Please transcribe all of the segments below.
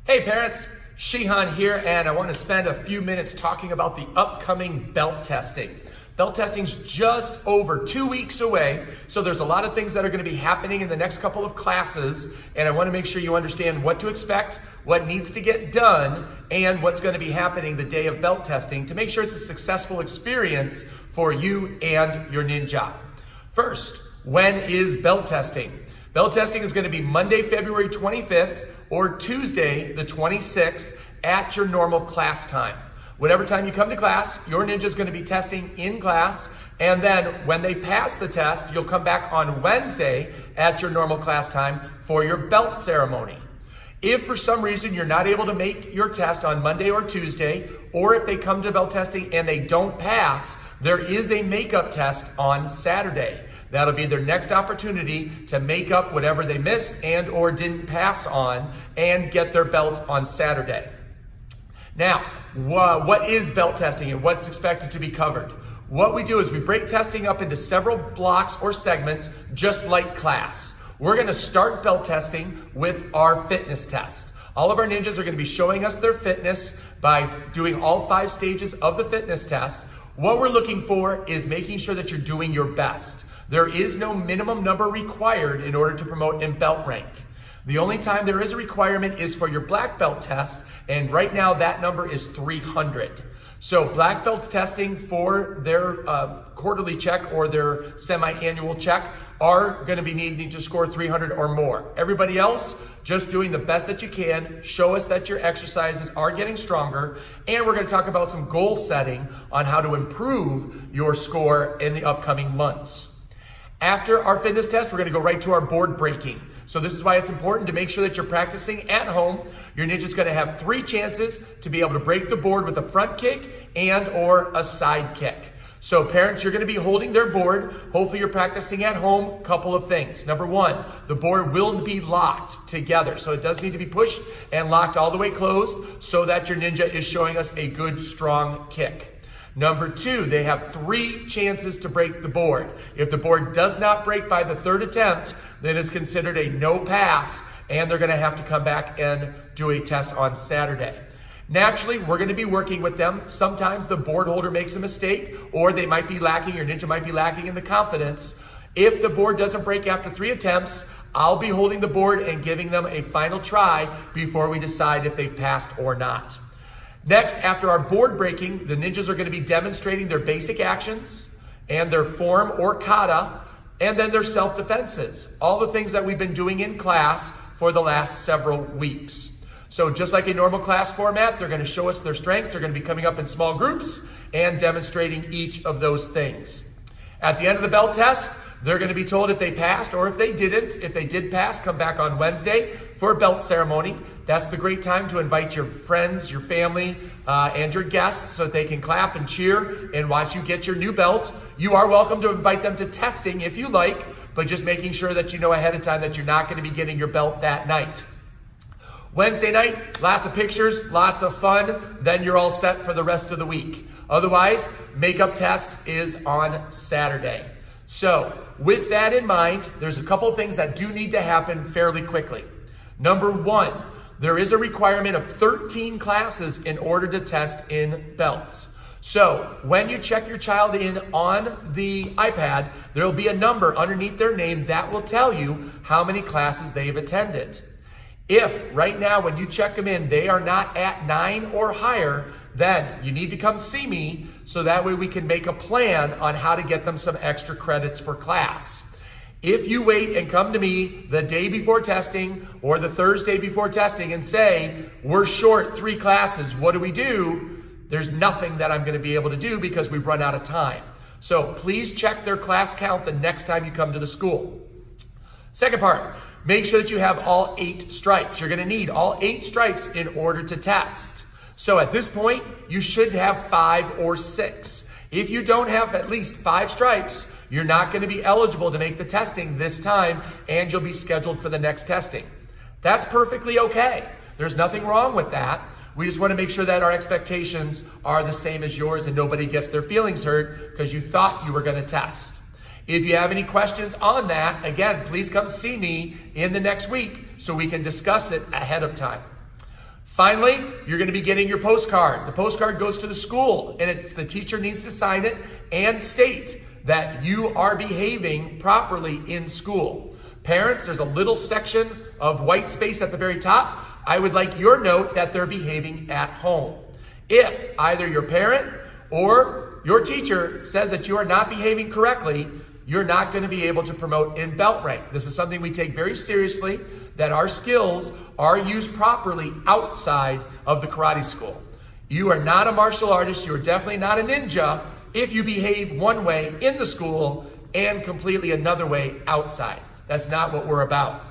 Hey parents, Shihan here, and I want to spend a few minutes talking about the upcoming belt testing. Belt testing's just over 2 weeks away, so there's a lot of things that are going to be happening in the next couple of classes, and I want to make sure you understand what to expect, what needs to get done, and what's going to be happening the day of belt testing to make sure it's a successful experience for you and your ninja. First, when is belt testing? Belt testing is going to be Monday, February 25th, or Tuesday, the 26th, at your normal class time. Whatever time you come to class, your ninja is going to be testing in class, and then when they pass the test, you'll come back on Wednesday at your normal class time for your belt ceremony. If for some reason you're not able to make your test on Monday or Tuesday, or if they come to belt testing and they don't pass, there is a makeup test on Saturday. That'll be their next opportunity to make up whatever they missed and or didn't pass on and get their belt on Saturday. Now, what is belt testing and what's expected to be covered? What we do is we break testing up into several blocks or segments, just like class. We're going to start belt testing with our fitness test. All of our ninjas are going to be showing us their fitness by doing all 5 stages of the fitness test. What we're looking for is making sure that you're doing your best. There is no minimum number required in order to promote in belt rank. The only time there is a requirement is for your black belt test, and right now that number is 300. So black belts testing for their quarterly check or their semi-annual check are going to be needing to score 300 or more. Everybody else, just doing the best that you can, show us that your exercises are getting stronger, and we're going to talk about some goal setting on how to improve your score in the upcoming months. After our fitness test, we're going to go right to our board breaking. So this is why it's important to make sure that you're practicing at home. Your ninja's going to have 3 chances to be able to break the board with a front kick and or a side kick. So parents, you're going to be holding their board. Hopefully you're practicing at home. Couple of things. Number 1, the board will be locked together. So it does need to be pushed and locked all the way closed so that your ninja is showing us a good, strong kick. Number 2, they have 3 chances to break the board. If the board does not break by the 3rd attempt, then it's considered a no pass, and they're going to have to come back and do a test on Saturday. Naturally, we're going to be working with them. Sometimes the board holder makes a mistake, or they might be lacking, your ninja might be lacking in the confidence. If the board doesn't break after 3 attempts, I'll be holding the board and giving them a final try before we decide if they've passed or not. Next, after our board breaking, the ninjas are going to be demonstrating their basic actions and their form or kata, and then their self-defenses. All the things that we've been doing in class for the last several weeks. So just like a normal class format, they're going to show us their strengths. They're going to be coming up in small groups and demonstrating each of those things. At the end of the belt test, they're going to be told if they passed or if they didn't. If they did pass, come back on Wednesday for a belt ceremony. That's the great time to invite your friends, your family, and your guests so that they can clap and cheer and watch you get your new belt. You are welcome to invite them to testing if you like, but just making sure that you know ahead of time that you're not going to be getting your belt that night. Wednesday night, lots of pictures, lots of fun. Then you're all set for the rest of the week. Otherwise, makeup test is on Saturday. So with that in mind, there's a couple of things that do need to happen fairly quickly. Number 1, there is a requirement of 13 classes in order to test in belts. So when you check your child in on the iPad, there will be a number underneath their name that will tell you how many classes they've attended. If right now when you check them in, they are not at 9 or higher, then you need to come see me so that way we can make a plan on how to get them some extra credits for class. If you wait and come to me the day before testing or the Thursday before testing and say, we're short 3 classes, what do we do? There's nothing that I'm going to be able to do because we've run out of time. So please check their class count the next time you come to the school. Second part, make sure that you have all 8 stripes. You're going to need all 8 stripes in order to test. So at this point, you should have 5 or 6. If you don't have at least 5 stripes, you're not going to be eligible to make the testing this time, and you'll be scheduled for the next testing. That's perfectly okay. There's nothing wrong with that. We just want to make sure that our expectations are the same as yours and nobody gets their feelings hurt because you thought you were going to test. If you have any questions on that, again, please come see me in the next week so we can discuss it ahead of time. Finally, you're going to be getting your postcard. The postcard goes to the school, and the teacher needs to sign it and state that you are behaving properly in school. Parents, there's a little section of white space at the very top. I would like your note that they're behaving at home. If either your parent or your teacher says that you are not behaving correctly, you're not going to be able to promote in belt rank. This is something we take very seriously, that our skills are used properly outside of the karate school. You are not a martial artist. You are definitely not a ninja if you behave one way in the school and completely another way outside. That's not what we're about.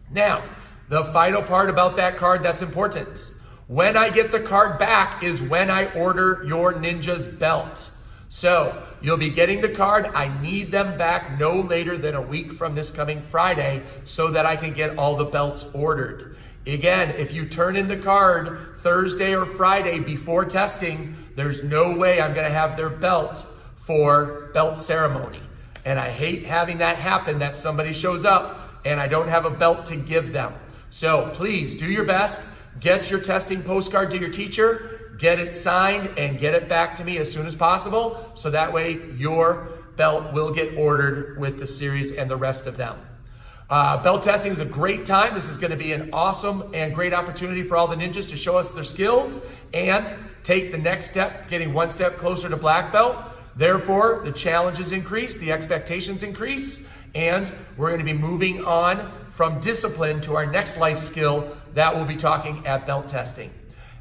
Now, the final part about that card that's important. When I get the card back is when I order your ninja's belt. So you'll be getting the card. I need them back no later than a week from this coming Friday so that I can get all the belts ordered. Again, if you turn in the card Thursday or Friday before testing, there's no way I'm going to have their belt for belt ceremony. And I hate having that happen, that somebody shows up and I don't have a belt to give them. So please do your best. Get your testing postcard to your teacher, get it signed, and get it back to me as soon as possible, so that way your belt will get ordered with the series and the rest of them. Belt testing is a great time. This is going to be an awesome and great opportunity for all the ninjas to show us their skills and take the next step, getting one step closer to black belt. Therefore, the challenges increase, the expectations increase, and we're going to be moving on from discipline to our next life skill that we'll be talking at belt testing.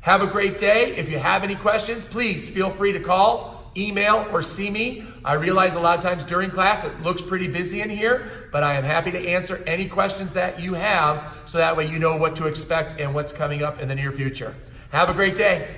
Have a great day. If you have any questions, please feel free to call, email, or see me. I realize a lot of times during class it looks pretty busy in here, but I am happy to answer any questions that you have so that way you know what to expect and what's coming up in the near future. Have a great day.